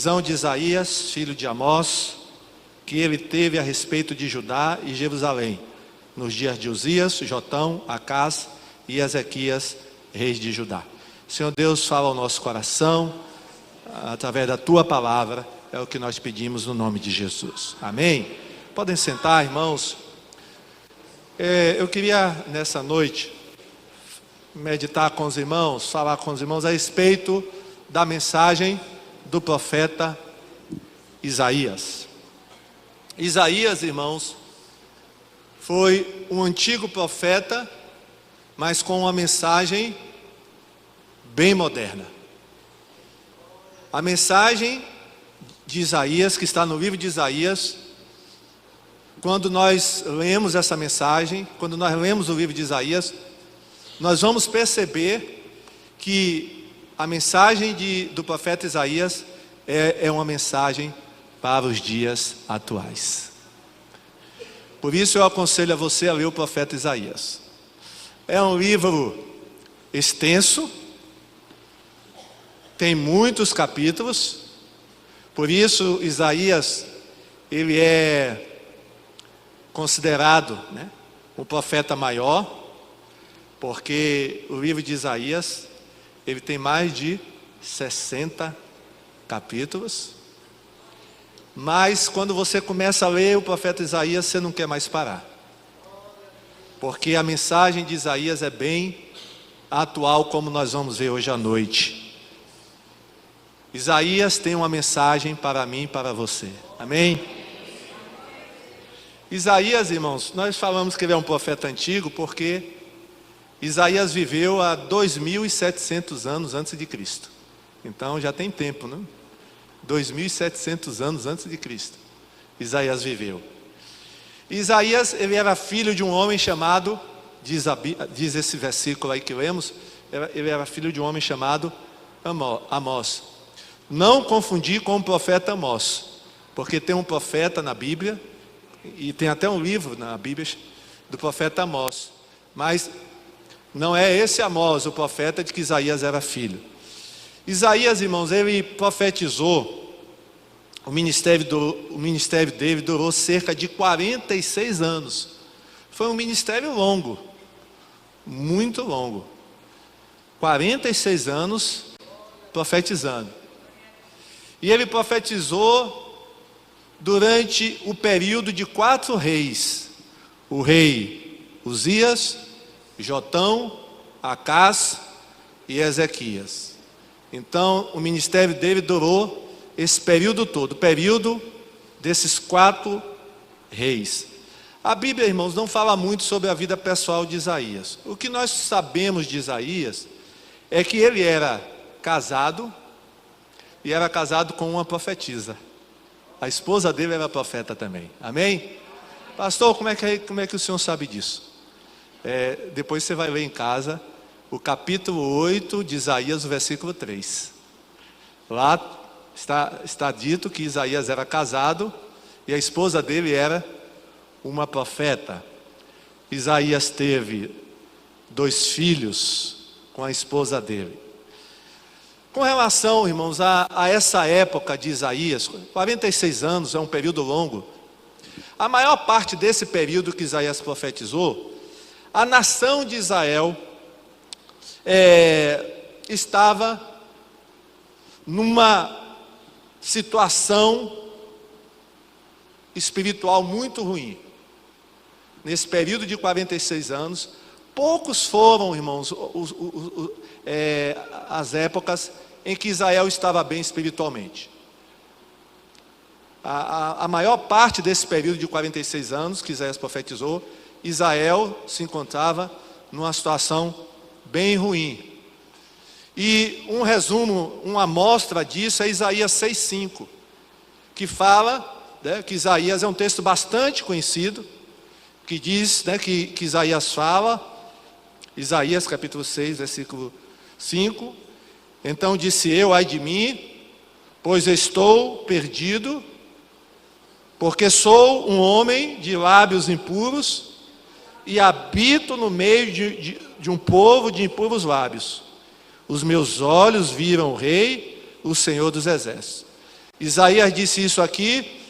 visão de Isaías, filho de Amós, que ele teve a respeito de Judá e Jerusalém, nos dias de Uzias, Jotão, Acás e Ezequias, reis de Judá. Senhor Deus, fala ao nosso coração, através da Tua palavra, é o que nós pedimos no nome de Jesus. Amém? Podem sentar, irmãos. Eu queria, nessa noite, meditar com os irmãos, falar com os irmãos a respeito da mensagem do profeta Isaías. Isaías, irmãos, foi um antigo profeta, mas com uma mensagem bem moderna. A mensagem de Isaías, que está no livro de Isaías, quando nós lemos essa mensagem, quando nós lemos o livro de Isaías, nós vamos perceber que a mensagem do profeta Isaías é uma mensagem para os dias atuais. Por isso eu aconselho a você a ler o profeta Isaías. É um livro extenso, tem muitos capítulos, por isso Isaías, ele é considerado, o profeta maior, porque o livro de Isaías, ele tem mais de 60 capítulos, mas quando você começa a ler o profeta Isaías, você não quer mais parar, porque a mensagem de Isaías é bem atual, como nós vamos ver hoje à noite. Isaías tem uma mensagem para mim e para você, amém? Isaías, irmãos, nós falamos que ele é um profeta antigo, porque Isaías viveu há 2.700 anos antes de Cristo. Então já tem tempo, né? 2.700 anos antes de Cristo, Isaías viveu. Isaías, ele era filho de um homem chamado, diz esse versículo aí que lemos, ele era filho de um homem chamado Amós. Não confundir com o profeta Amós, porque tem um profeta na Bíblia, e tem até um livro na Bíblia do profeta Amós, mas não é esse Amós, o profeta de que Isaías era filho. Isaías, irmãos, ele profetizou, o ministério dele durou cerca de 46 anos. Foi um ministério longo, muito longo. 46 anos profetizando. E ele profetizou durante o período de 4 reis. O rei Uzias, Jotão, Acás e Ezequias. Então o ministério dele durou esse período todo, o período desses 4 reis. A Bíblia, irmãos, não fala muito sobre a vida pessoal de Isaías. O que nós sabemos de Isaías é que ele era casado, e era casado com uma profetisa. A esposa dele era profeta também, amém? Pastor, como é que o senhor sabe disso? Depois você vai ler em casa o capítulo 8 de Isaías, o versículo 3. Lá está dito que Isaías era casado e a esposa dele era uma profeta. Isaías teve 2 filhos com a esposa dele. Com relação, irmãos, a essa época de Isaías, 46 anos é um período longo. A maior parte desse período que Isaías profetizou, a nação de Israel estava numa situação espiritual muito ruim. Nesse período de 46 anos, poucos foram, irmãos, as épocas em que Israel estava bem espiritualmente. A maior parte desse período de 46 anos que Isaías profetizou, Israel se encontrava numa situação bem ruim. E um resumo, uma amostra disso é Isaías 6,5, que fala, que Isaías é um texto bastante conhecido, que diz, que Isaías fala, Isaías capítulo 6, versículo 5, então disse eu, ai de mim, pois estou perdido, porque sou um homem de lábios impuros, e habito no meio de um povo de impuros lábios. Os meus olhos viram o Rei, o Senhor dos Exércitos. Isaías disse isso aqui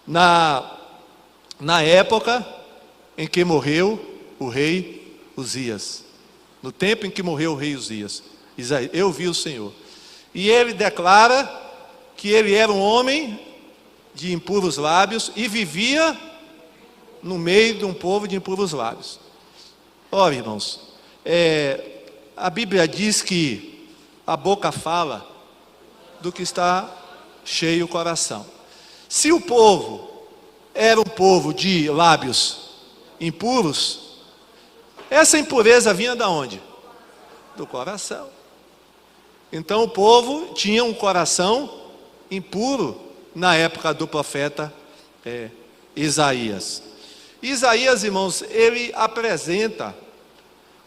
na época em que morreu o rei Uzias. No tempo em que morreu o rei Uzias. Isaías, eu vi o Senhor. E ele declara que ele era um homem de impuros lábios e vivia no meio de um povo de impuros lábios. Ora, irmãos, a Bíblia diz que a boca fala do que está cheio o coração. Se o povo era um povo de lábios impuros, essa impureza vinha de onde? Do coração. Então o povo tinha um coração impuro na época do profeta Isaías. Isaías, irmãos, ele apresenta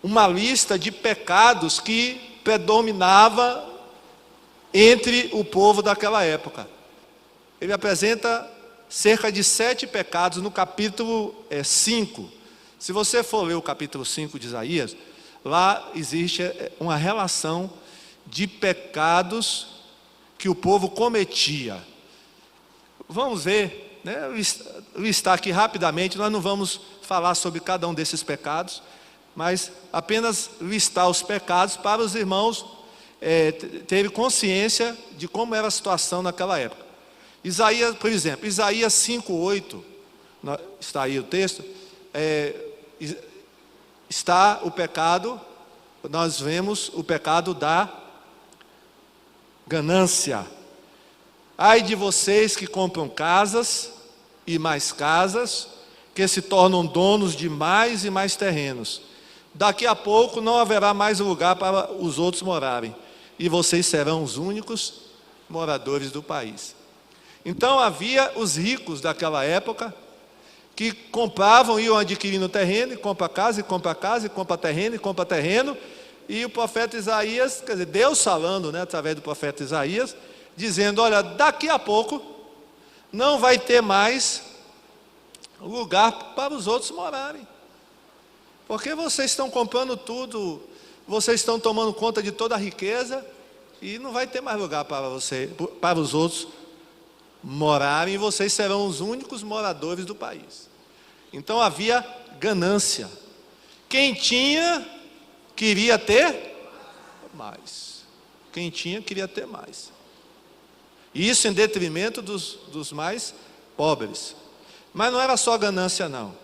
uma lista de pecados que predominava entre o povo daquela época. Ele apresenta cerca de 7 pecados no capítulo 5. Se você for ler o capítulo 5 de Isaías, lá existe uma relação de pecados que o povo cometia. Vamos ver, né, listar aqui rapidamente. Nós não vamos falar sobre cada um desses pecados, mas apenas listar os pecados para os irmãos terem consciência de como era a situação naquela época. Isaías, por exemplo, Isaías 5:8, está aí o texto, está o pecado, nós vemos o pecado da ganância. Ai de vocês que compram casas e mais casas, que se tornam donos de mais e mais terrenos. Daqui a pouco não haverá mais lugar para os outros morarem, e vocês serão os únicos moradores do país. Então havia os ricos daquela época, que compravam, iam adquirindo terreno, e compra casa, e compra casa, e compra terreno, e compra terreno, e o profeta Isaías, quer dizer, Deus falando, né, através do profeta Isaías, dizendo, olha, daqui a pouco não vai ter mais lugar para os outros morarem, porque vocês estão comprando tudo, vocês estão tomando conta de toda a riqueza, e não vai ter mais lugar para os outros morarem, e vocês serão os únicos moradores do país. Então havia ganância. Quem tinha, queria ter mais. Quem tinha, queria ter mais. E isso em detrimento dos mais pobres. Mas não era só ganância, não.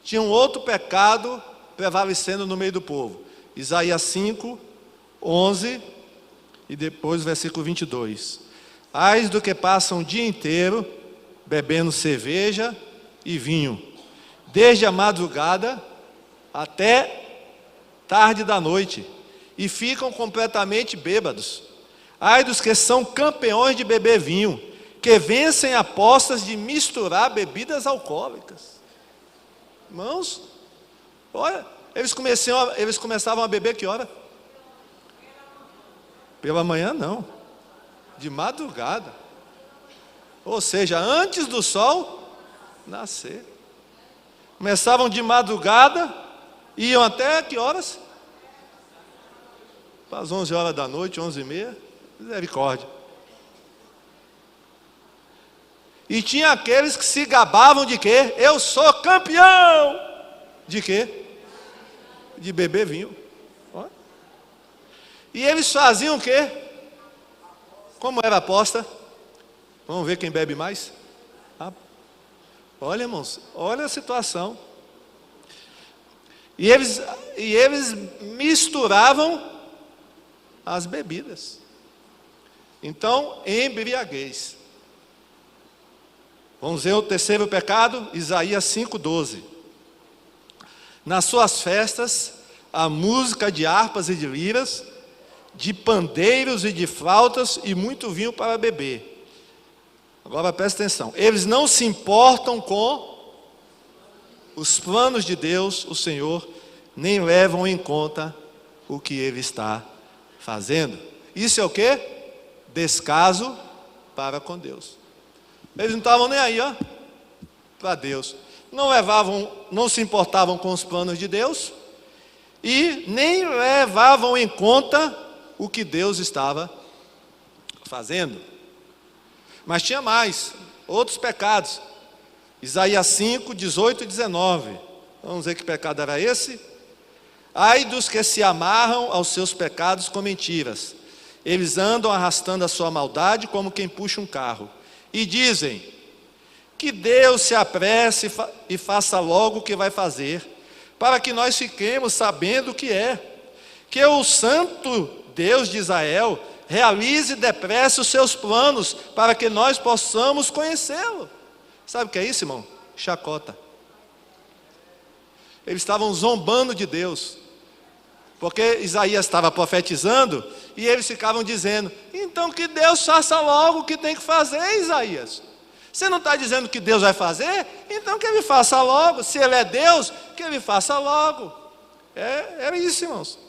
Tinha um outro pecado prevalecendo no meio do povo. Isaías 5:11 e depois o versículo 22. Ai do que passam o dia inteiro bebendo cerveja e vinho, desde a madrugada até tarde da noite, e ficam completamente bêbados. Ai dos que são campeões de beber vinho, que vencem apostas de misturar bebidas alcoólicas. Irmãos, olha, eles começavam a beber que hora? Pela manhã não, de madrugada. Ou seja, antes do sol nascer. Começavam de madrugada, iam até que horas? Para as 11 horas da noite, 11h30, misericórdia. E tinha aqueles que se gabavam de quê? Eu sou campeão! De quê? De beber vinho. Ó. E eles faziam o quê? Como era a aposta? Vamos ver quem bebe mais? Olha, irmãos, olha a situação. E eles misturavam as bebidas. Então, embriaguez. Vamos ver o terceiro pecado, Isaías 5:12. Nas suas festas, a música de harpas e de liras, de pandeiros e de flautas e muito vinho para beber. Agora presta atenção. Eles não se importam com os planos de Deus, o Senhor, nem levam em conta o que Ele está fazendo. Isso é o quê? Descaso para com Deus. Eles não estavam nem aí, para Deus. Não se importavam com os planos de Deus e nem levavam em conta o que Deus estava fazendo. Mas tinha mais, outros pecados. Isaías 5, 18 e 19. Vamos ver que pecado era esse? Ai dos que se amarram aos seus pecados com mentiras. Eles andam arrastando a sua maldade como quem puxa um carro. E dizem, que Deus se apresse e faça logo o que vai fazer, para que nós fiquemos sabendo o que é. Que o santo Deus de Israel realize depressa os seus planos, para que nós possamos conhecê-lo. Sabe o que é isso, irmão? Chacota. Eles estavam zombando de Deus, porque Isaías estava profetizando, e eles ficavam dizendo, então que Deus faça logo o que tem que fazer, Isaías. Você não está dizendo que Deus vai fazer? Então que Ele faça logo. Se Ele é Deus, que Ele faça logo. Era isso, irmãos.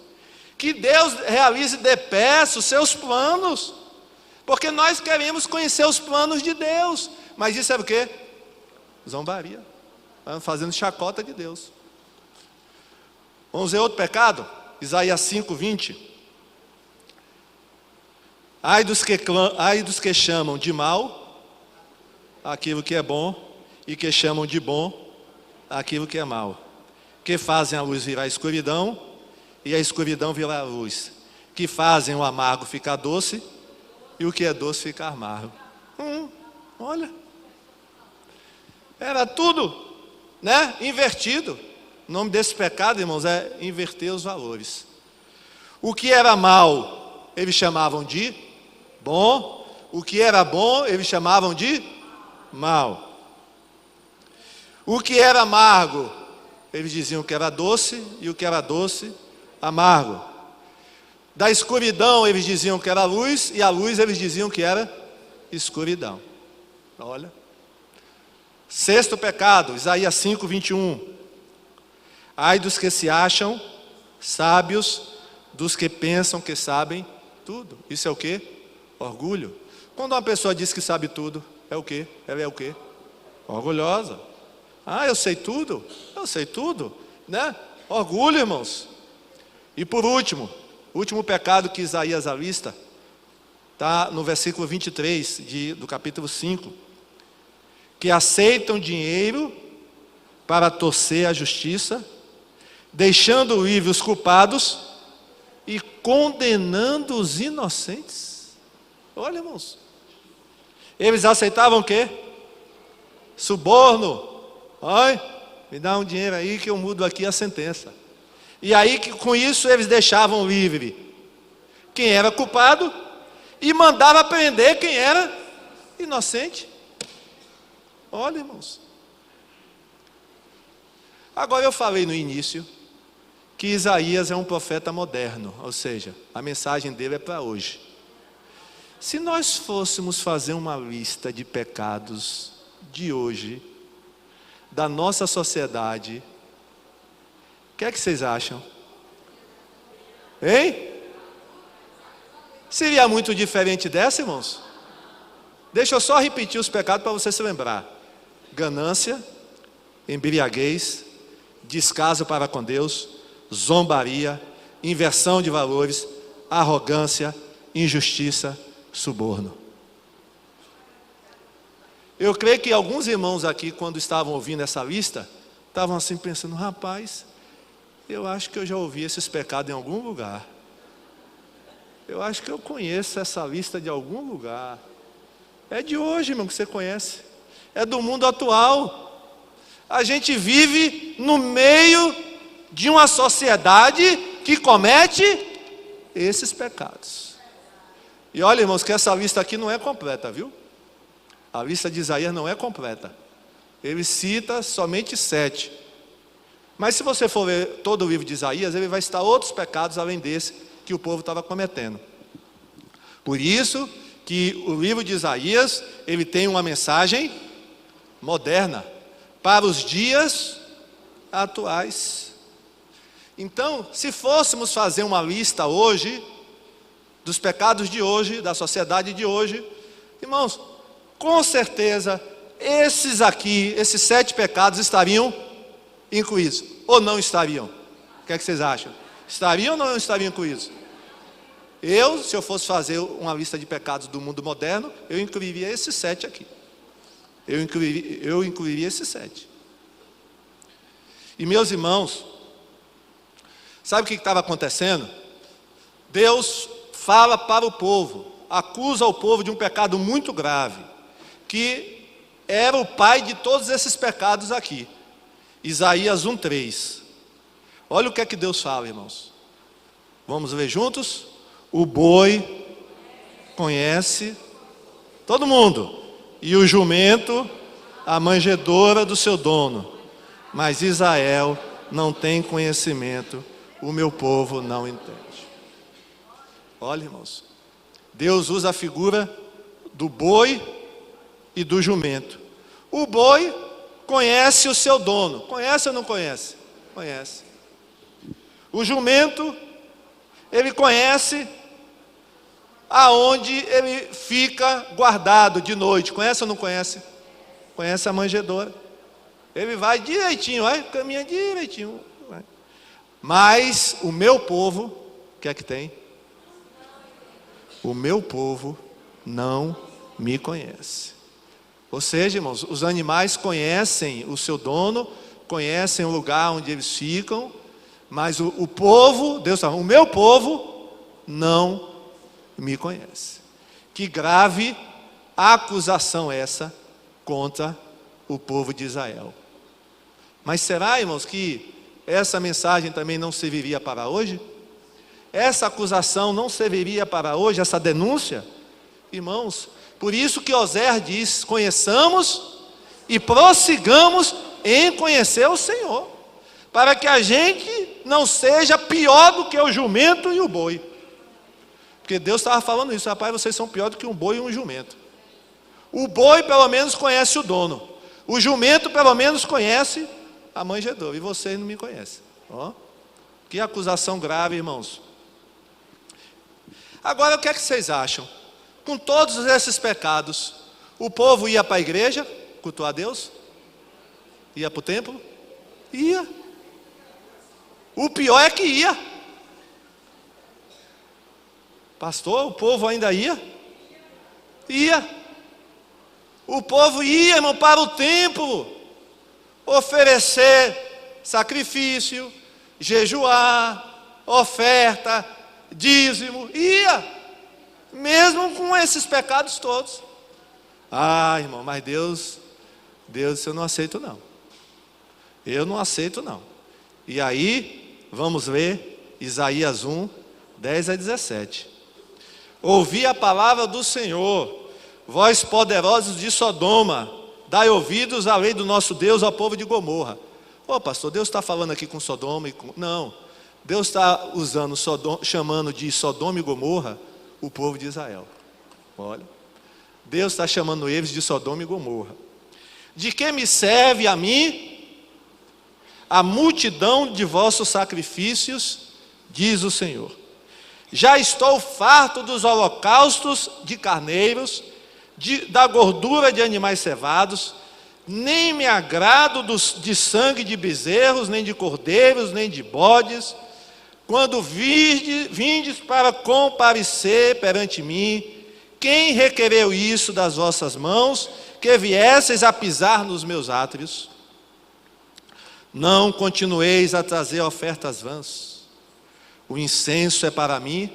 Que Deus realize depressa os seus planos, porque nós queremos conhecer os planos de Deus. Mas isso é o quê? Zombaria. Fazendo chacota de Deus. Vamos ver outro pecado? Isaías 5, 20. Ai dos que chamam de mal aquilo que é bom, e que chamam de bom aquilo que é mal. Que fazem a luz virar a escuridão, e a escuridão virar a luz. Que fazem o amargo ficar doce, e o que é doce ficar amargo. Olha. Era tudo, né? Invertido. O nome desse pecado, irmãos, é inverter os valores. O que era mal, eles chamavam de bom. O que era bom, eles chamavam de mal. O que era amargo, eles diziam que era doce, e o que era doce, amargo. Da escuridão, eles diziam que era luz, e a luz eles diziam que era escuridão. Olha. Sexto pecado, Isaías 5, 21. Ai dos que se acham sábios, dos que pensam que sabem tudo. Isso é o quê? Orgulho. Quando uma pessoa diz que sabe tudo, é o quê? Ela é o quê? Orgulhosa. Eu sei tudo, né? Orgulho, irmãos. E por último, o último pecado que Isaías alista, está no versículo 23 do capítulo 5. Que aceitam dinheiro para torcer a justiça, deixando livres os culpados e condenando os inocentes. Olha, irmãos. Eles aceitavam o quê? Suborno. Olha, me dá um dinheiro aí que eu mudo aqui a sentença. E aí, com isso, eles deixavam livre quem era culpado e mandavam prender quem era inocente. Olha, irmãos. Agora eu falei no início que Isaías é um profeta moderno, ou seja, a mensagem dele é para hoje. Se nós fôssemos fazer uma lista de pecados de hoje, da nossa sociedade, o que é que vocês acham? Hein? Seria muito diferente dessa, irmãos? Deixa eu só repetir os pecados para você se lembrar. Ganância, embriaguez, descaso para com Deus, zombaria, inversão de valores, arrogância, injustiça, suborno. Eu creio que alguns irmãos aqui, quando estavam ouvindo essa lista, estavam assim pensando, rapaz, eu acho que eu já ouvi esses pecados em algum lugar. Eu acho que eu conheço essa lista de algum lugar. É de hoje, irmão, que você conhece. É do mundo atual. A gente vive no meio de uma sociedade que comete esses pecados. E olha, irmãos, que essa lista aqui não é completa, viu? A lista de Isaías não é completa. Ele cita somente 7. Mas se você for ler todo o livro de Isaías, ele vai citar outros pecados além desse que o povo estava cometendo. Por isso que o livro de Isaías, ele tem uma mensagem moderna para os dias atuais. Então, se fôssemos fazer uma lista hoje dos pecados de hoje, da sociedade de hoje, irmãos, com certeza esses aqui, esses 7 pecados estariam incluídos, ou não estariam? O que é que vocês acham? Estariam ou não estariam incluídos? Se eu fosse fazer uma lista de pecados do mundo moderno, eu incluiria esses 7 aqui. Eu incluiria esses 7. E meus irmãos, sabe o que estava acontecendo? Deus fala para o povo, acusa o povo de um pecado muito grave, que era o pai de todos esses pecados aqui. Isaías 1:3. Olha o que é que Deus fala, irmãos. Vamos ler juntos? O boi conhece todo mundo, e o jumento a manjedoura do seu dono, mas Israel não tem conhecimento, o meu povo não entende. Olha, irmãos, Deus usa a figura do boi e do jumento. O boi conhece o seu dono. Conhece ou não conhece? Conhece. O jumento, ele conhece aonde ele fica guardado de noite. Conhece ou não conhece? Conhece a manjedoura. Ele vai direitinho, caminha direitinho. Vai. Mas o meu povo, o que é que tem? O meu povo não me conhece. Ou seja, irmãos, os animais conhecem o seu dono, conhecem o lugar onde eles ficam, mas o povo, Deus fala, o meu povo não me conhece. Que grave acusação essa contra o povo de Israel. Mas será, irmãos, que essa mensagem também não serviria para hoje? Essa acusação não serviria para hoje, essa denúncia? Irmãos, por isso que Oséias diz, conheçamos e prossigamos em conhecer o Senhor, para que a gente não seja pior do que o jumento e o boi. Porque Deus estava falando isso, rapaz, vocês são pior do que um boi e um jumento. O boi pelo menos conhece o dono, o jumento pelo menos conhece a manjedoura, e vocês não me conhecem. Ó, que acusação grave, irmãos. Agora, o que é que vocês acham? Com todos esses pecados, o povo ia para a igreja, cultuar a Deus? Ia para o templo? Ia. O pior é que ia. Pastor, o povo ainda ia? Ia. O povo ia, irmão, para o templo, oferecer sacrifício, jejuar, oferta, dízimo, ia, mesmo com esses pecados todos. Ah, irmão, mas Deus, eu não aceito não. Eu não aceito não. E aí, vamos ler Isaías 1, 10 a 17. Ouvi a palavra do Senhor, vós poderosos de Sodoma, dai ouvidos à lei do nosso Deus, ao povo de Gomorra. Ô pastor, Deus está falando aqui com Sodoma e com... Não, Deus está usando chamando de Sodoma e Gomorra o povo de Israel. Olha, Deus está chamando eles de Sodoma e Gomorra. De que me serve a mim a multidão de vossos sacrifícios, diz o Senhor. Já estou farto dos holocaustos de carneiros, da gordura de animais cevados, nem me agrado de sangue de bezerros, nem de cordeiros, nem de bodes. Quando vindes para comparecer perante mim, quem requereu isso das vossas mãos, que viesseis a pisar nos meus átrios? Não continueis a trazer ofertas vãs. O incenso é para mim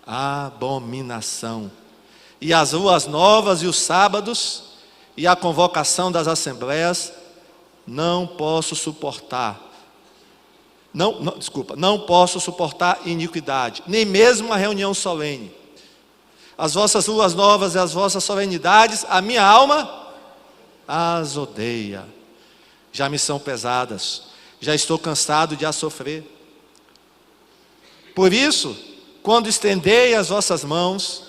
abominação. E as luas novas e os sábados e a convocação das assembleias não posso suportar. Não posso suportar iniquidade, nem mesmo a reunião solene. As vossas luas novas e as vossas solenidades, a minha alma as odeia. Já me são pesadas, já estou cansado de as sofrer. Por isso, quando estendei as vossas mãos,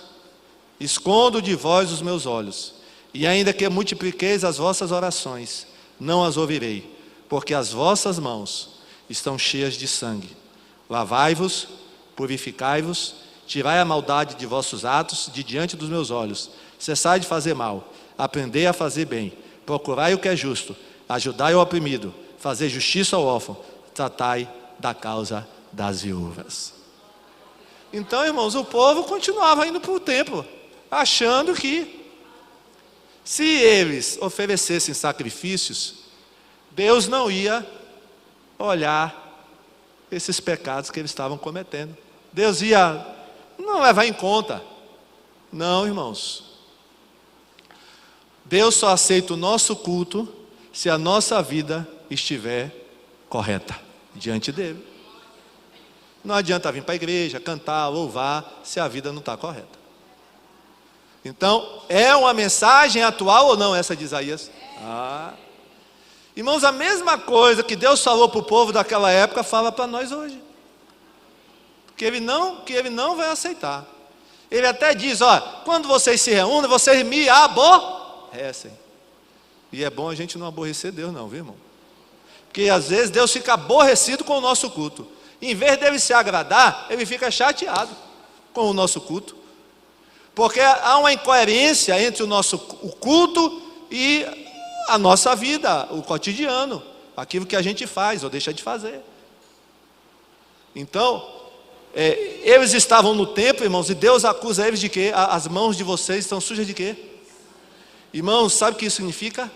escondo de vós os meus olhos, e ainda que multipliqueis as vossas orações, não as ouvirei, porque as vossas mãos estão cheias de sangue. Lavai-vos, purificai-vos, tirai a maldade de vossos atos de diante dos meus olhos. Cessai de fazer mal, aprendei a fazer bem, procurai o que é justo, ajudai o oprimido, fazei justiça ao órfão, tratai da causa das viúvas. Então, irmãos, o povo continuava indo para o templo, achando que se eles oferecessem sacrifícios, Deus não ia olhar esses pecados que eles estavam cometendo. Deus ia não levar em conta. Não, irmãos. Deus só aceita o nosso culto se a nossa vida estiver correta diante dele. Não adianta vir para a igreja, cantar, louvar, se a vida não está correta. Então, é uma mensagem atual ou não essa de Isaías? Irmãos, a mesma coisa que Deus falou para o povo daquela época, fala para nós hoje. Que ele não vai aceitar. Ele até diz, quando vocês se reúnem, vocês me aborrecem. E é bom a gente não aborrecer Deus não, viu, irmão? Porque às vezes Deus fica aborrecido com o nosso culto. Em vez dele se agradar, ele fica chateado com o nosso culto. Porque há uma incoerência entre o culto e a nossa vida, o cotidiano, aquilo que a gente faz ou deixa de fazer. Então, eles estavam no templo, irmãos, e Deus acusa eles de quê? As mãos de vocês estão sujas de quê? Irmãos, sabe o que isso significa?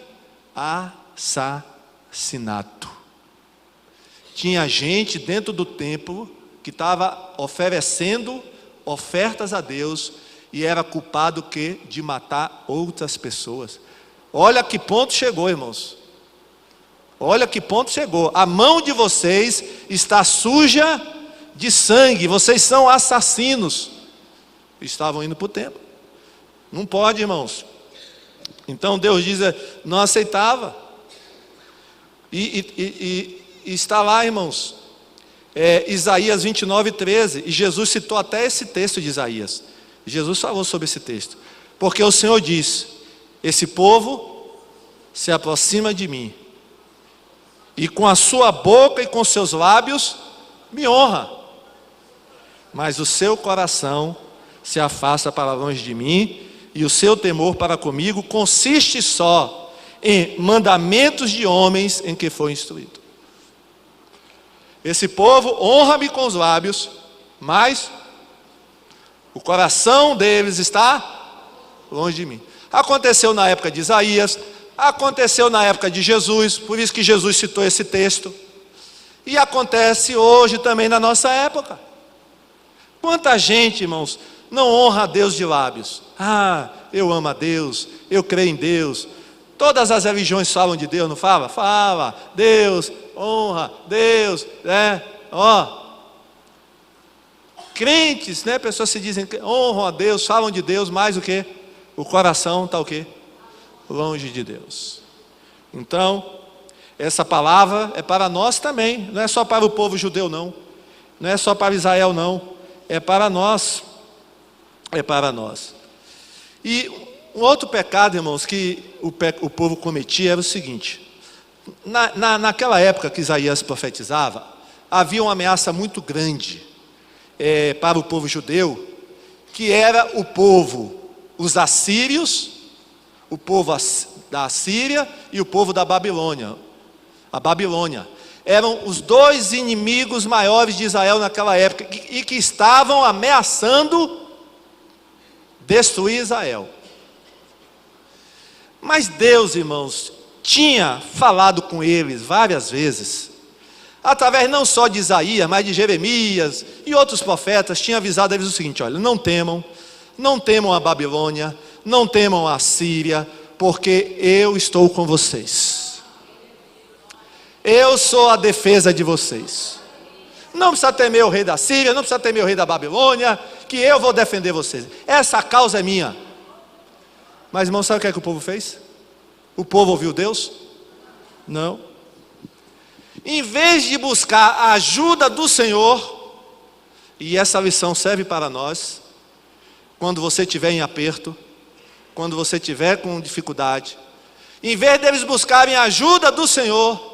Assassinato. Tinha gente dentro do templo que estava oferecendo ofertas a Deus e era culpado de matar outras pessoas. Olha que ponto chegou, irmãos. Olha que ponto chegou. A mão de vocês está suja de sangue. Vocês são assassinos. Estavam indo para o templo. Não pode, irmãos. Então Deus diz, não aceitava. E está lá, irmãos, Isaías 29:13. E Jesus citou até esse texto de Isaías. Jesus falou sobre esse texto. Porque o Senhor diz: esse povo se aproxima de mim, e com a sua boca e com seus lábios me honra, mas o seu coração se afasta para longe de mim, e o seu temor para comigo consiste só em mandamentos de homens em que foi instruído. Esse povo honra-me com os lábios, mas o coração deles está longe de mim. Aconteceu na época de Isaías, aconteceu na época de Jesus, por isso que Jesus citou esse texto. E acontece hoje também na nossa época. Quanta gente, irmãos, não honra a Deus de lábios. Eu amo a Deus, eu creio em Deus. Todas as religiões falam de Deus, não fala? Fala, Deus, honra, Deus, crentes, né? Pessoas se dizem que honram a Deus, falam de Deus, mas o quê? O coração está o quê? Longe de Deus. Então, essa palavra é para nós também, não é só para o povo judeu não, não é só para Israel não, é para nós, E um outro pecado, irmãos, que o povo cometia era o seguinte: naquela época que Isaías profetizava, havia uma ameaça muito grande para o povo judeu, que era os assírios, o povo da Assíria e o povo da Babilônia. A Babilônia eram os dois inimigos maiores de Israel naquela época e que estavam ameaçando destruir Israel. Mas Deus, irmãos, tinha falado com eles várias vezes, através não só de Isaías, mas de Jeremias e outros profetas, tinha avisado eles o seguinte: olha, não temam a Babilônia, não temam a Síria, porque eu estou com vocês. Eu sou a defesa de vocês. Não precisa temer o rei da Síria, não precisa temer o rei da Babilônia, que eu vou defender vocês. Essa causa é minha. Mas, irmão, sabe o que o povo fez? O povo ouviu Deus? Não. Em vez de buscar a ajuda do Senhor, e essa lição serve para nós, quando você estiver em aperto, quando você estiver com dificuldade, em vez deles buscarem a ajuda do Senhor,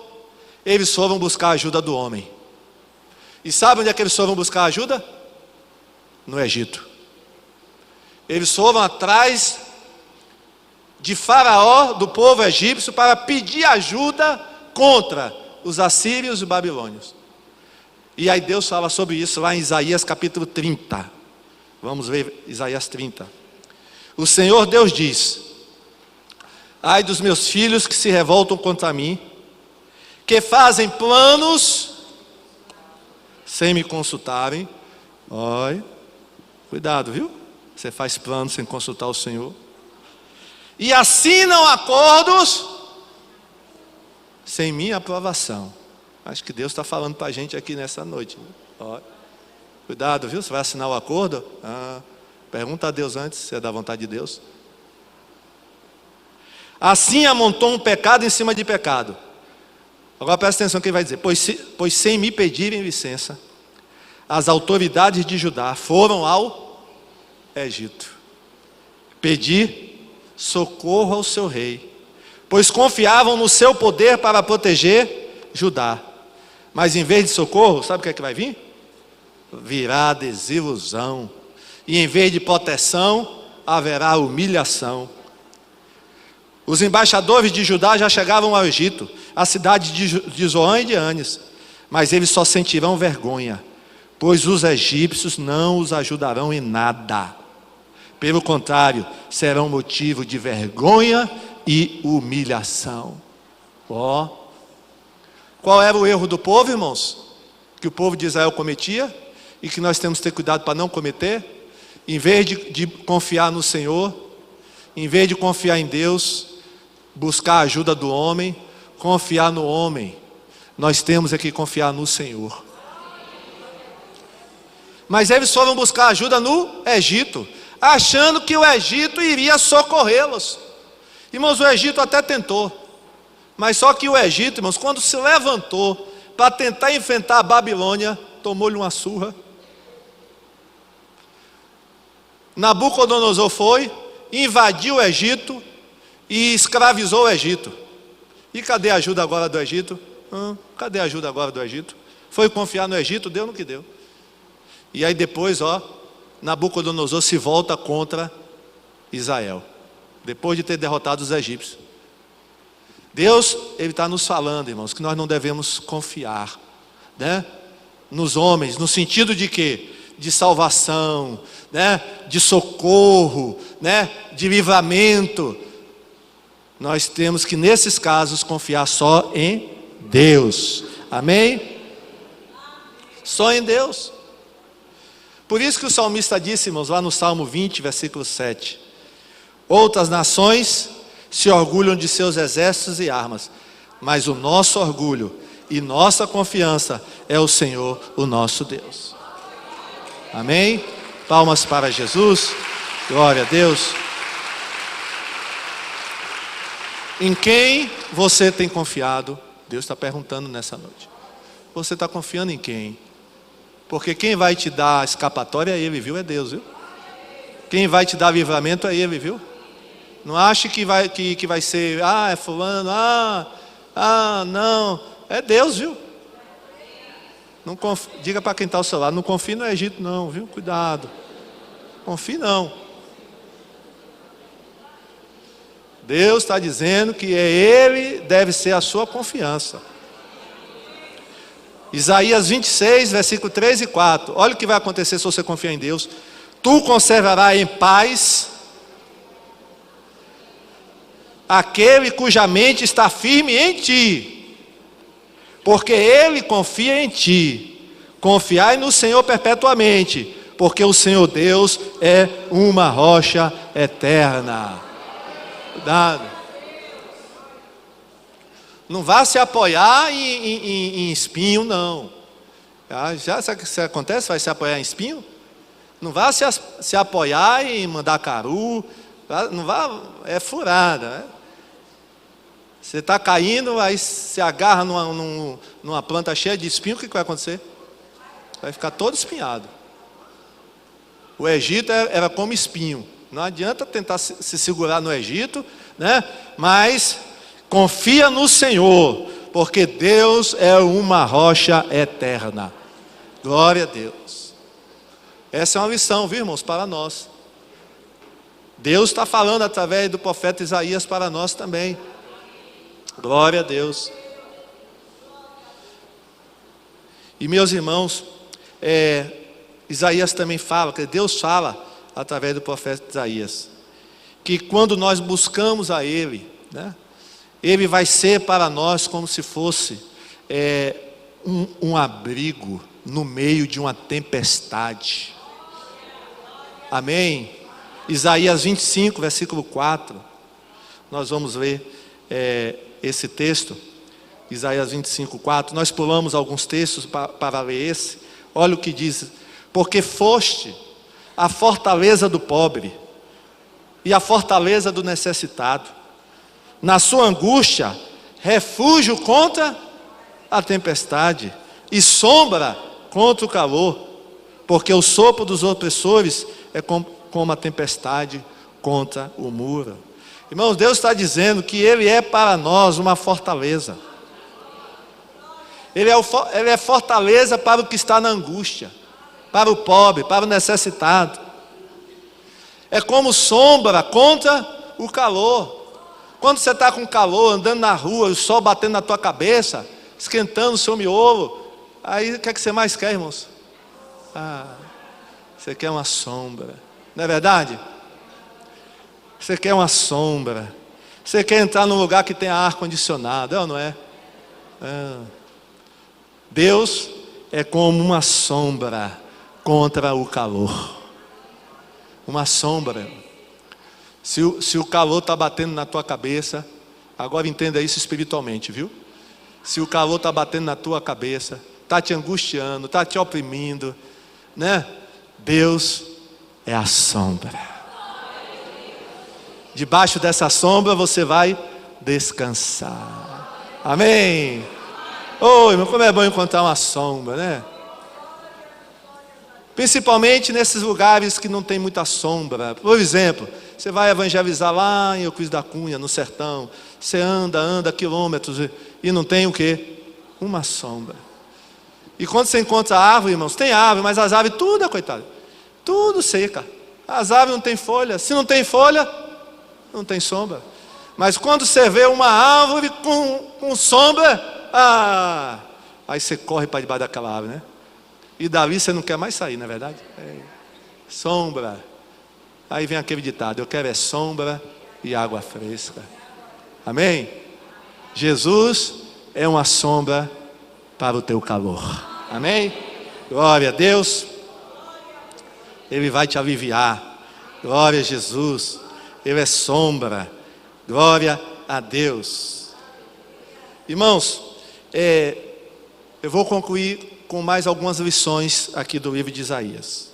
eles foram buscar a ajuda do homem. E sabe onde é que eles foram buscar ajuda? No Egito. Eles foram atrás de Faraó, do povo egípcio, para pedir ajuda contra os assírios e babilônios. E aí Deus fala sobre isso lá em Isaías capítulo 30. Vamos ver Isaías 30. O Senhor Deus diz: ai dos meus filhos que se revoltam contra mim, que fazem planos sem me consultarem. Olha, cuidado, viu? Você faz planos sem consultar o Senhor. E assinam acordos sem minha aprovação. Acho que Deus está falando para a gente aqui nessa noite. Olha, cuidado, viu? Você vai assinar o acordo? Pergunta a Deus antes, se é da vontade de Deus. Assim amontou um pecado em cima de pecado. Agora presta atenção no que ele vai dizer. Pois sem me pedirem licença, as autoridades de Judá foram ao Egito pedir socorro ao seu rei, pois confiavam no seu poder para proteger Judá. Mas em vez de socorro, sabe o que vai vir? Virá desilusão. E em vez de proteção, haverá humilhação. Os embaixadores de Judá já chegavam ao Egito, a cidade de Zoan e de Anes, mas eles só sentirão vergonha, pois os egípcios não os ajudarão em nada. Pelo contrário, serão motivo de vergonha e humilhação. Qual era o erro do povo, irmãos? Que o povo de Israel cometia e que nós temos que ter cuidado para não cometer? Em vez de confiar no Senhor, em vez de confiar em Deus, buscar a ajuda do homem, confiar no homem, nós temos que confiar no Senhor. Mas eles foram buscar ajuda no Egito, achando que o Egito iria socorrê-los. Irmãos, o Egito até tentou, mas só que o Egito, irmãos, quando se levantou para tentar enfrentar a Babilônia, tomou-lhe uma surra. Nabucodonosor foi, invadiu o Egito e escravizou o Egito. E cadê a ajuda agora do Egito? Cadê a ajuda agora do Egito? Foi confiar no Egito, deu no que deu. E aí depois, Nabucodonosor se volta contra Israel, depois de ter derrotado os egípcios. Deus, Ele está nos falando, irmãos, que nós não devemos confiar, né, nos homens, no sentido de quê? De salvação, né, de socorro, né, de livramento. Nós temos que, nesses casos, confiar só em Deus. Amém? Só em Deus. Por isso que o salmista disse, irmãos, lá no Salmo 20, versículo 7: outras nações se orgulham de seus exércitos e armas, mas o nosso orgulho e nossa confiança é o Senhor, o nosso Deus. Amém? Palmas para Jesus. Glória a Deus. Em quem você tem confiado? Deus está perguntando nessa noite. Você está confiando em quem? Porque quem vai te dar escapatória é Ele, viu? É Deus, viu? Quem vai te dar livramento é Ele, viu? Não ache que vai ser, é fulano, não. É Deus, viu? Não diga para quem está ao seu lado, não confie no Egito não, viu? Cuidado. Confie não. Deus está dizendo que Ele deve ser a sua confiança. Isaías 26, versículo 3 e 4. Olha o que vai acontecer se você confiar em Deus. Tu conservarás em paz aquele cuja mente está firme em ti, porque ele confia em ti. Confiai no Senhor perpetuamente, porque o Senhor Deus é uma rocha eterna. Cuidado. Não vá se apoiar em espinho, não. Já sabe o que acontece? Vai se apoiar em espinho? Não vá se apoiar em mandacaru. Não vá, é furada, né? Você está caindo, aí se agarra numa planta cheia de espinho, o que vai acontecer? Vai ficar todo espinhado. O Egito era como espinho. Não adianta tentar se segurar no Egito, né? Mas confia no Senhor, porque Deus é uma rocha eterna. Glória a Deus. Essa é uma lição, viu, irmãos, para nós. Deus está falando através do profeta Isaías para nós também. Glória a Deus. E meus irmãos, Isaías também fala, que Deus fala através do profeta Isaías, que quando nós buscamos a Ele, né, Ele vai ser para nós como se fosse um abrigo no meio de uma tempestade. Amém? Isaías 25, versículo 4. Nós vamos ler esse texto. Isaías 25, 4. Nós pulamos alguns textos para ler esse. Olha o que diz: porque foste a fortaleza do pobre e a fortaleza do necessitado, na sua angústia, refúgio contra a tempestade e sombra contra o calor, porque o sopro dos opressores é como a tempestade contra o muro. Irmãos, Deus está dizendo que Ele é para nós uma fortaleza. Ele é fortaleza para o que está na angústia, para o pobre, para o necessitado. É como sombra contra o calor. Quando você está com calor, andando na rua, o sol batendo na tua cabeça, esquentando o seu miolo, aí o que é que você mais quer, irmãos? Você quer uma sombra, não é verdade? Você quer uma sombra. Você quer entrar num lugar que tem ar-condicionado, é ou não é? Deus é como uma sombra contra o calor. Uma sombra. Se o calor está batendo na tua cabeça, agora entenda isso espiritualmente, viu? Se o calor está batendo na tua cabeça, está te angustiando, está te oprimindo, né? Deus é a sombra. Debaixo dessa sombra você vai descansar. Amém? Ô, irmão, como é bom encontrar uma sombra, né? Principalmente nesses lugares que não tem muita sombra. Por exemplo, você vai evangelizar lá em Euclides da Cunha, no sertão. Você anda quilômetros e não tem o quê? Uma sombra. E quando você encontra árvore, irmãos, tem árvore, mas as árvores tudo, coitado, tudo seca. As árvores não tem folha. Se não tem folha, não tem sombra. Mas quando você vê uma árvore com sombra, aí você corre para debaixo daquela árvore, né? E dali você não quer mais sair, não é verdade? Sombra. Aí vem aquele ditado: eu quero sombra e água fresca. Amém? Jesus é uma sombra para o teu calor. Amém? Glória a Deus. Ele vai te aliviar. Glória a Jesus. Ele é sombra. Glória a Deus. Irmãos, eu vou concluir com mais algumas lições aqui do livro de Isaías.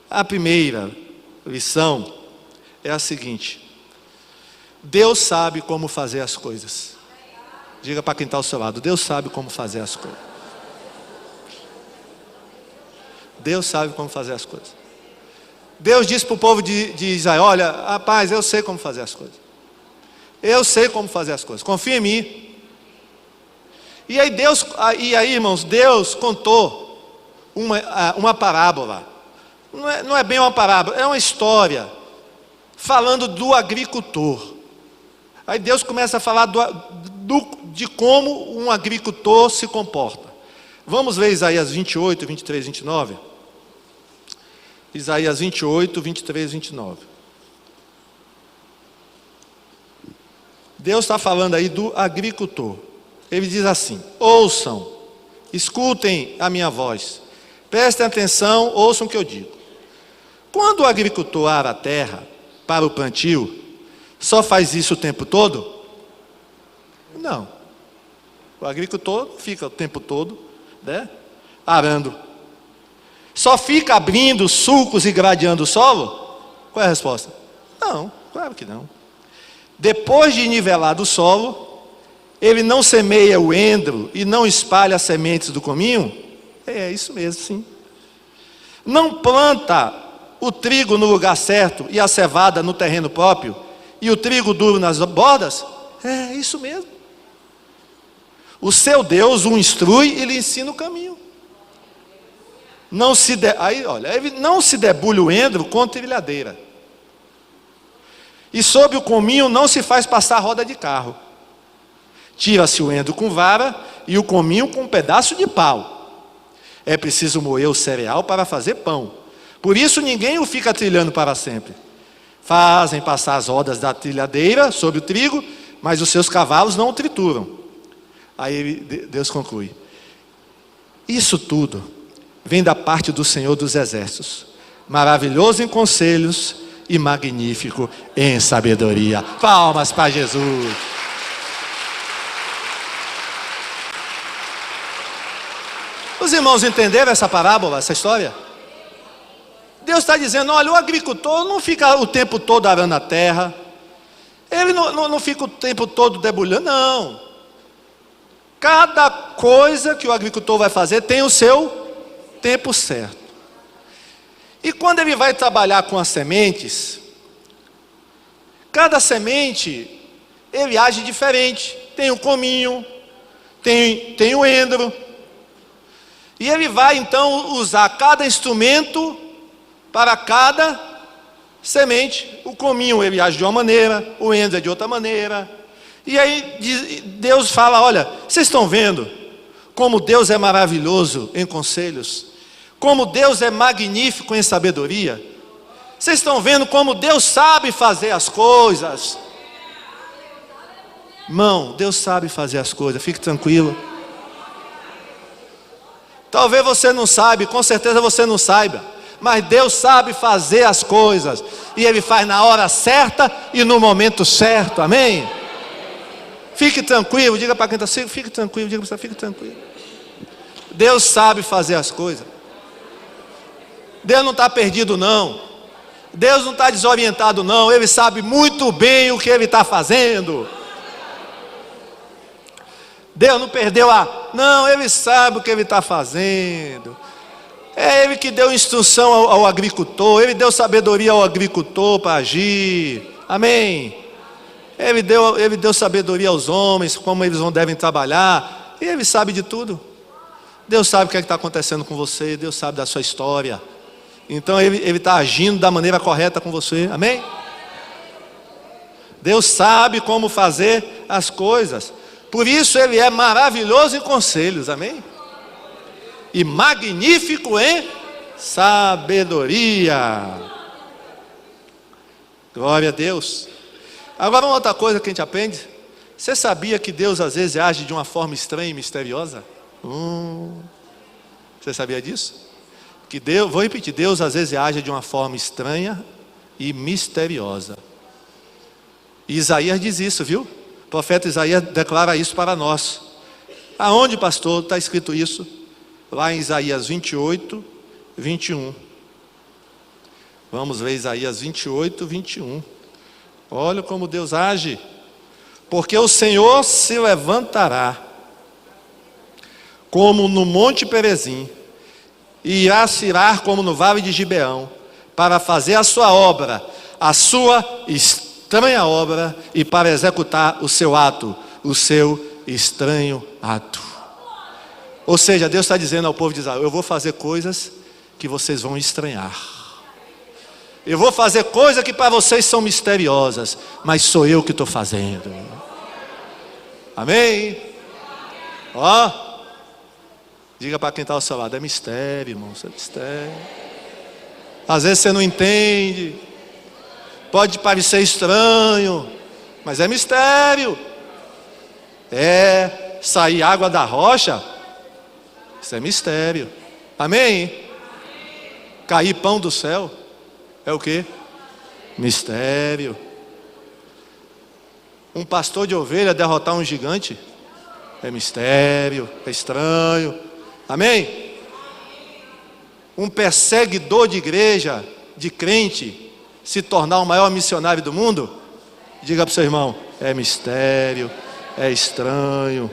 A primeira lição é a seguinte: Deus sabe como fazer as coisas. Diga para quem está ao seu lado: Deus sabe como fazer as coisas. Deus sabe como fazer as coisas. Deus disse para o povo de Israel: olha, rapaz, eu sei como fazer as coisas. Eu sei como fazer as coisas, confia em mim. E aí, irmãos, Deus contou uma parábola. Não é bem uma parábola, é uma história falando do agricultor. Aí Deus começa a falar de como um agricultor se comporta. Vamos ver Isaías 28, 23, 29. Isaías 28, 23, 29. Deus está falando aí do agricultor. Ele diz assim: ouçam, escutem a minha voz, prestem atenção, ouçam o que eu digo. Quando o agricultor ara a terra para o plantio, só faz isso o tempo todo? Não. O agricultor fica o tempo todo, né, arando. Só fica abrindo sulcos e gradeando o solo? Qual é a resposta? Não, claro que não. Depois de nivelado o solo, ele não semeia o endro e não espalha as sementes do cominho? É isso mesmo, sim. Não planta o trigo no lugar certo e a cevada no terreno próprio e o trigo duro nas bordas? É isso mesmo. O seu Deus o instrui e lhe ensina o caminho. Ele não se debulha o endro com trilhadeira. E sobre o cominho não se faz passar roda de carro. Tira-se o endro com vara e o cominho com um pedaço de pau. É preciso moer o cereal para fazer pão. Por isso ninguém o fica trilhando para sempre. Fazem passar as rodas da trilhadeira sobre o trigo, mas os seus cavalos não o trituram. Aí Deus conclui: isso tudo vem da parte do Senhor dos Exércitos, maravilhoso em conselhos e magnífico em sabedoria. Palmas para Jesus. Os irmãos entenderam essa parábola, essa história? Deus está dizendo: olha, o agricultor não fica o tempo todo arando a terra, ele não fica o tempo todo debulhando, não. Cada coisa que o agricultor vai fazer tem o seu tempo certo. E quando ele vai trabalhar com as sementes, cada semente, ele age diferente. Tem o cominho, tem o endro. E ele vai então usar cada instrumento para cada semente. O cominho ele age de uma maneira, o endro é de outra maneira. E aí Deus fala: olha, vocês estão vendo como Deus é maravilhoso em conselhos? Como Deus é magnífico em sabedoria? Vocês estão vendo como Deus sabe fazer as coisas? Irmão, Deus sabe fazer as coisas, fique tranquilo. Talvez você não saiba, com certeza você não saiba, mas Deus sabe fazer as coisas, e Ele faz na hora certa e no momento certo, amém? Fique tranquilo, diga para quem está assim, fique tranquilo, diga para você, fique tranquilo. Deus sabe fazer as coisas. Deus não está perdido não, Deus não está desorientado não, Ele sabe muito bem o que Ele está fazendo. Deus não perdeu não, Ele sabe o que Ele está fazendo. É Ele que deu instrução ao agricultor, Ele deu sabedoria ao agricultor para agir, amém? Ele deu sabedoria aos homens, como eles não devem trabalhar, e Ele sabe de tudo. Deus sabe o que está acontecendo com você, Deus sabe da sua história. Então Ele está agindo da maneira correta com você, amém? Deus sabe como fazer as coisas. Por isso Ele é maravilhoso em conselhos, amém? E magnífico em sabedoria. Glória a Deus. Agora uma outra coisa que a gente aprende. Você sabia que Deus às vezes age de uma forma estranha e misteriosa? Você sabia disso? Que Deus, vou repetir, Deus às vezes age de uma forma estranha e misteriosa. E Isaías diz isso, viu? O profeta Isaías declara isso para nós. Aonde, pastor, está escrito isso? Lá em Isaías 28, 21. Vamos ver Isaías 28, 21. Olha como Deus age. Porque o Senhor se levantará como no Monte Perezim, e irá se irar como no vale de Gibeão, para fazer a sua obra, a sua estranha obra, e para executar o seu ato, o seu estranho ato. Ou seja, Deus está dizendo ao povo de Israel: eu vou fazer coisas que vocês vão estranhar. Eu vou fazer coisas que para vocês são misteriosas, mas sou eu que estou fazendo. Amém? Ó, diga para quem está ao seu lado: é mistério, irmão, isso é mistério. Às vezes você não entende, pode parecer estranho, mas é mistério. É sair água da rocha, isso é mistério, amém? Cair pão do céu, é o que? Mistério. Um pastor de ovelha derrotar um gigante, é mistério, é estranho, amém? Um perseguidor de igreja, de crente, se tornar o maior missionário do mundo, diga para o seu irmão: é mistério, é estranho.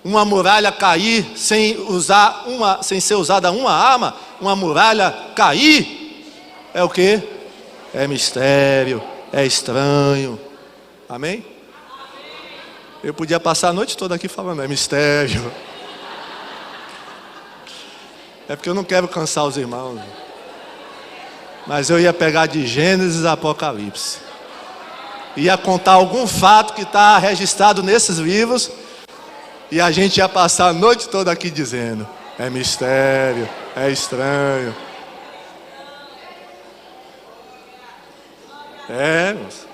Uma muralha cair sem ser usada uma arma, uma muralha cair, é o que? É mistério, é estranho, amém? Eu podia passar a noite toda aqui falando: é mistério. É porque eu não quero cansar os irmãos, mas eu ia pegar de Gênesis a Apocalipse, ia contar algum fato que está registrado nesses livros, E a gente ia passar a noite toda aqui dizendo: é mistério, é estranho. Moço.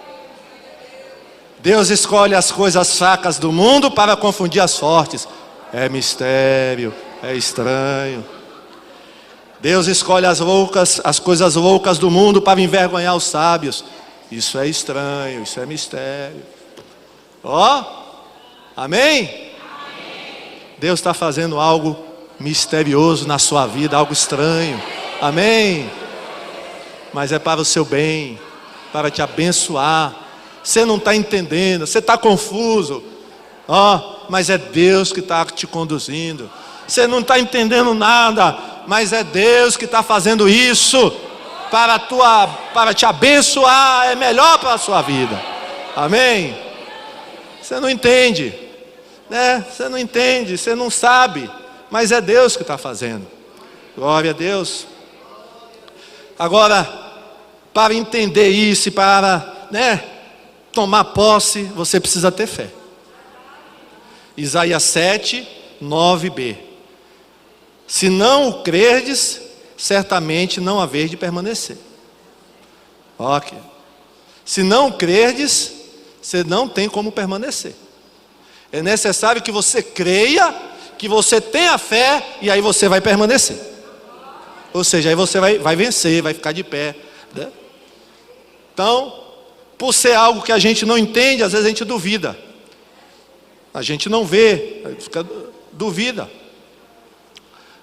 Deus escolhe as coisas fracas do mundo para confundir as fortes. É mistério, é estranho. Deus escolhe as coisas loucas do mundo para envergonhar os sábios. Isso é estranho, isso é mistério. Amém? Deus está fazendo algo misterioso na sua vida, algo estranho. Amém? Mas é para o seu bem, para te abençoar. Você não está entendendo, você está confuso. Mas é Deus que está te conduzindo. Você não está entendendo nada, mas é Deus que está fazendo isso para te abençoar. É melhor para a sua vida. Amém? Você não entende, né? Você não entende, você não sabe, mas é Deus que está fazendo. Glória a Deus. Agora, para entender isso e para, tomar posse, você precisa ter fé. Isaías 7, 9b. Se não o crerdes, certamente não haveis de permanecer. Ok. Se não crerdes, você não tem como permanecer. É necessário que você creia, que você tenha fé, e aí você vai permanecer. Ou seja, aí você vai vencer, vai ficar de pé, né? Então, por ser algo que a gente não entende, às vezes a gente duvida. A gente não vê, duvida.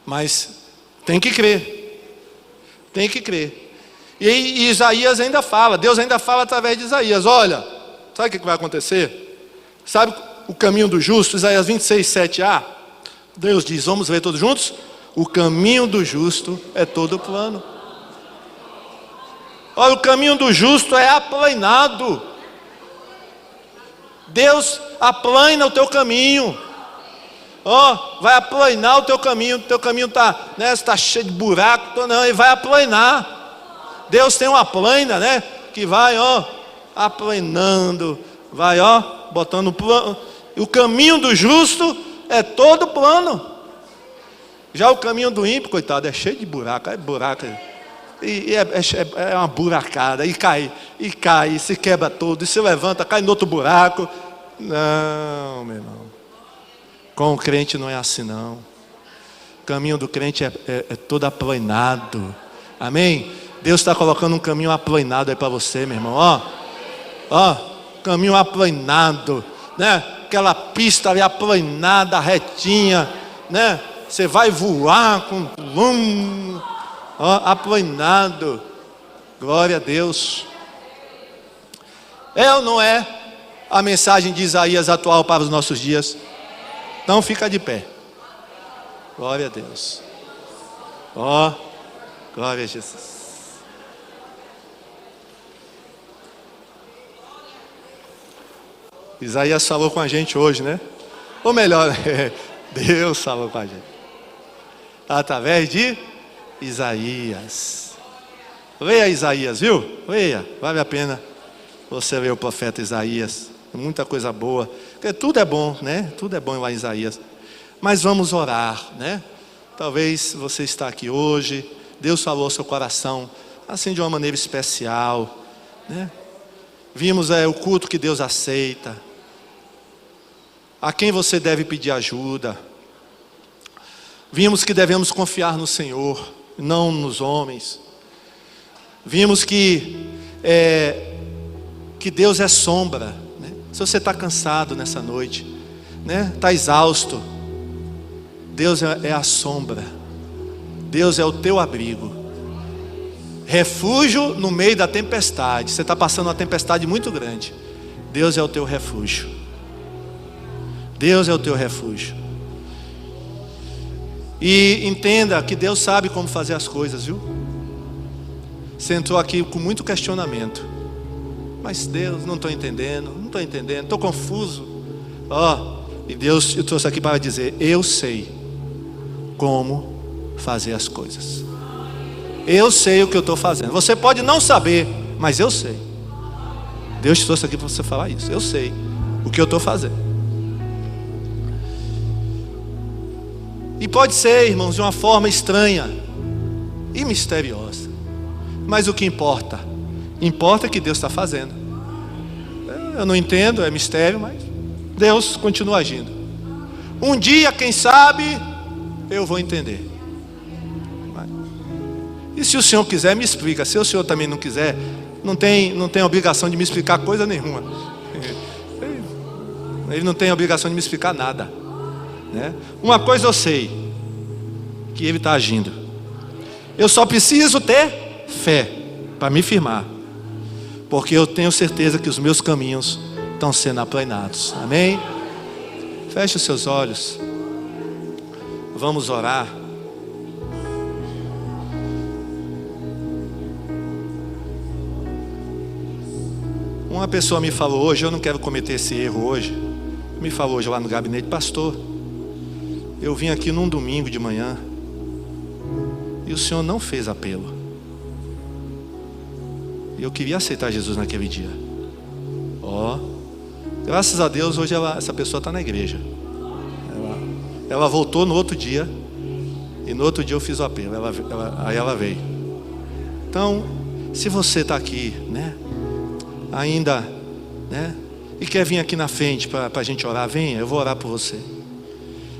Mas tem que crer. Tem que crer. E Isaías ainda fala, Deus ainda fala através de Isaías: olha, sabe o que vai acontecer? Sabe o caminho do justo? Isaías 26, 7a. Deus diz, vamos ler todos juntos? O caminho do justo é todo plano. Olha, o caminho do justo é aplanado. Deus aplana o teu caminho. Vai aplanar o teu caminho. O teu caminho está cheio de buraco. Não, ele vai aplanar. Deus tem uma plana, que vai, aplanando. Vai, botando plano. O caminho do justo é todo plano. Já o caminho do ímpio, coitado, é cheio de buraco. É buraco. É uma buracada. E cai, se quebra todo. E se levanta, cai no outro buraco. Não, meu irmão. Com o crente não é assim, não. O caminho do crente é todo aplanado. Amém? Deus está colocando um caminho aplanado aí para você, meu irmão. Caminho aplanado, Aquela pista ali aplanada, retinha, Você vai voar com aplanado. Glória a Deus. É ou não é a mensagem de Isaías atual para os nossos dias? Então fica de pé. Glória a Deus. Glória a Jesus. Isaías falou com a gente hoje, Ou melhor, Deus falou com a gente através de Isaías. Leia Isaías, viu? Leia, vale a pena você ler o profeta Isaías. Muita coisa boa, porque tudo é bom, Tudo é bom lá em Isaías. Mas vamos orar, Talvez você está aqui hoje, Deus falou ao seu coração assim de uma maneira especial, Vimos o culto que Deus aceita, a quem você deve pedir ajuda. Vimos que devemos confiar no Senhor, não nos homens. Vimos que Deus é sombra, Se você está cansado nessa noite, está exausto, Deus é a sombra. Deus é o teu abrigo, refúgio no meio da tempestade. Você está passando uma tempestade muito grande, Deus é o teu refúgio. Deus é o teu refúgio. E entenda que Deus sabe como fazer as coisas, viu? Você entrou aqui com muito questionamento. Mas Deus, não estou entendendo, estou confuso. E Deus te trouxe aqui para dizer: eu sei como fazer as coisas. Eu sei o que eu estou fazendo. Você pode não saber, mas eu sei. Deus te trouxe aqui para você falar isso. Eu sei o que eu estou fazendo. E pode ser, irmãos, de uma forma estranha e misteriosa. Mas o que importa? Importa que Deus está fazendo. Eu não entendo, é mistério, mas Deus continua agindo. Um dia, quem sabe, eu vou entender. E se o Senhor quiser, me explica. Se o Senhor também não quiser, não tem obrigação de me explicar coisa nenhuma. Ele não tem obrigação de me explicar nada, né? Uma coisa eu sei, que Ele está agindo. Eu só preciso ter fé para me firmar, porque eu tenho certeza que os meus caminhos estão sendo aplanados. Amém? Feche os seus olhos. Vamos orar. Uma pessoa me falou hoje, eu não quero cometer esse erro hoje. Me falou hoje lá no gabinete: pastor, eu vim aqui num domingo de manhã e o senhor não fez apelo. E eu queria aceitar Jesus naquele dia. Graças a Deus hoje essa pessoa está na igreja. Ela voltou no outro dia, e no outro dia eu fiz o apelo. Aí ela veio. Então, se você está aqui, né, ainda, né, e quer vir aqui na frente para a gente orar, venha, eu vou orar por você.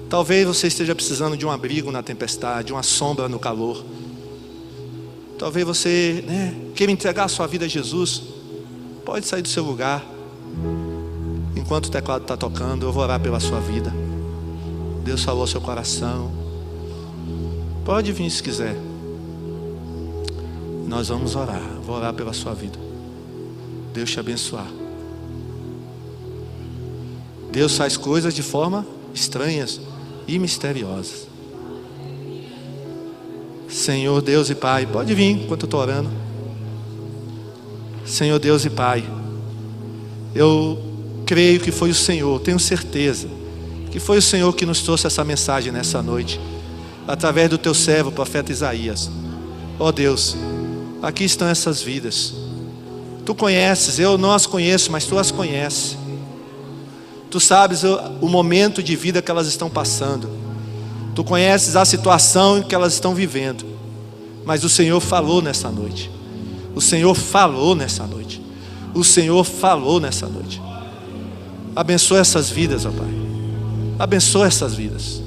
Talvez você esteja precisando de um abrigo na tempestade, de uma sombra no calor. Talvez você, né, queira entregar a sua vida a Jesus. Pode sair do seu lugar. Enquanto o teclado está tocando, eu vou orar pela sua vida. Deus falou ao seu coração. Pode vir se quiser. Nós vamos orar. Vou orar pela sua vida. Deus te abençoar. Deus faz coisas de forma estranhas e misteriosas. Senhor Deus e Pai, pode vir enquanto eu estou orando. Senhor Deus e Pai, eu creio que foi o Senhor, tenho certeza que foi o Senhor que nos trouxe essa mensagem nessa noite, através do teu servo, o profeta Isaías. Ó Deus, aqui estão essas vidas. Tu conheces, eu não as conheço, mas Tu as conheces. Tu sabes o momento de vida que elas estão passando. Tu conheces a situação em que elas estão vivendo. Mas o Senhor falou nessa noite. O Senhor falou nessa noite. O Senhor falou nessa noite. Abençoa essas vidas, ó Pai. Abençoa essas vidas.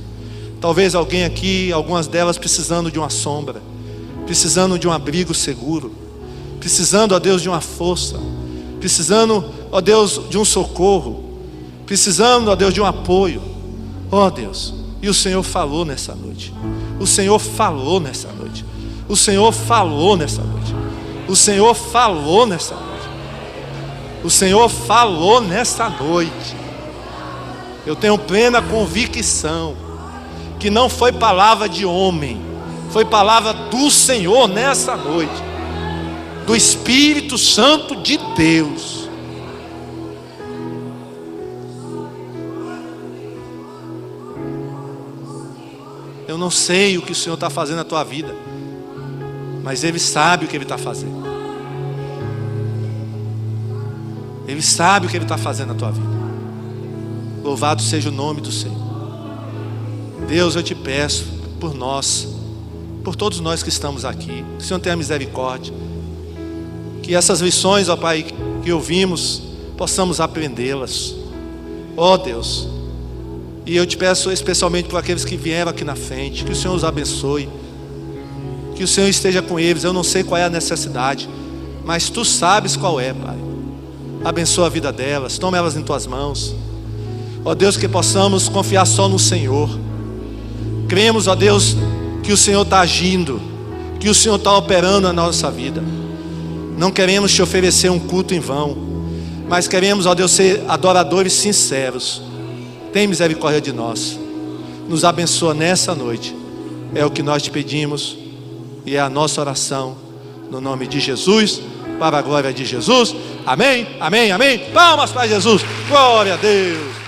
Talvez alguém aqui, algumas delas precisando de uma sombra, precisando de um abrigo seguro, precisando, ó Deus, de uma força, precisando, ó Deus, de um socorro, precisando, ó Deus, de um apoio. Ó Deus, e o Senhor falou nessa noite. O Senhor falou nessa noite. O Senhor falou nessa noite. O Senhor falou nessa noite. O Senhor falou nessa noite. Eu tenho plena convicção que não foi palavra de homem, foi palavra do Senhor nessa noite, do Espírito Santo de Deus. Eu não sei o que o Senhor está fazendo na tua vida, mas Ele sabe o que Ele está fazendo. Ele sabe o que Ele está fazendo na tua vida. Louvado seja o nome do Senhor. Deus, eu te peço por nós, por todos nós que estamos aqui, que o Senhor tenha misericórdia, que essas lições, ó Pai, que ouvimos, possamos aprendê-las. Ó Deus, e eu te peço especialmente por aqueles que vieram aqui na frente, que o Senhor os abençoe, que o Senhor esteja com eles. Eu não sei qual é a necessidade, mas Tu sabes qual é, Pai. Abençoa a vida delas, toma elas em Tuas mãos. Ó Deus, que possamos confiar só no Senhor. Cremos, ó Deus, que o Senhor está agindo, que o Senhor está operando na nossa vida. Não queremos Te oferecer um culto em vão, mas queremos, ó Deus, ser adoradores sinceros. Tem misericórdia de nós. Nos abençoa nessa noite. É o que nós Te pedimos e é a nossa oração, no nome de Jesus, para a glória de Jesus. Amém, amém, amém. Palmas para Jesus. Glória a Deus.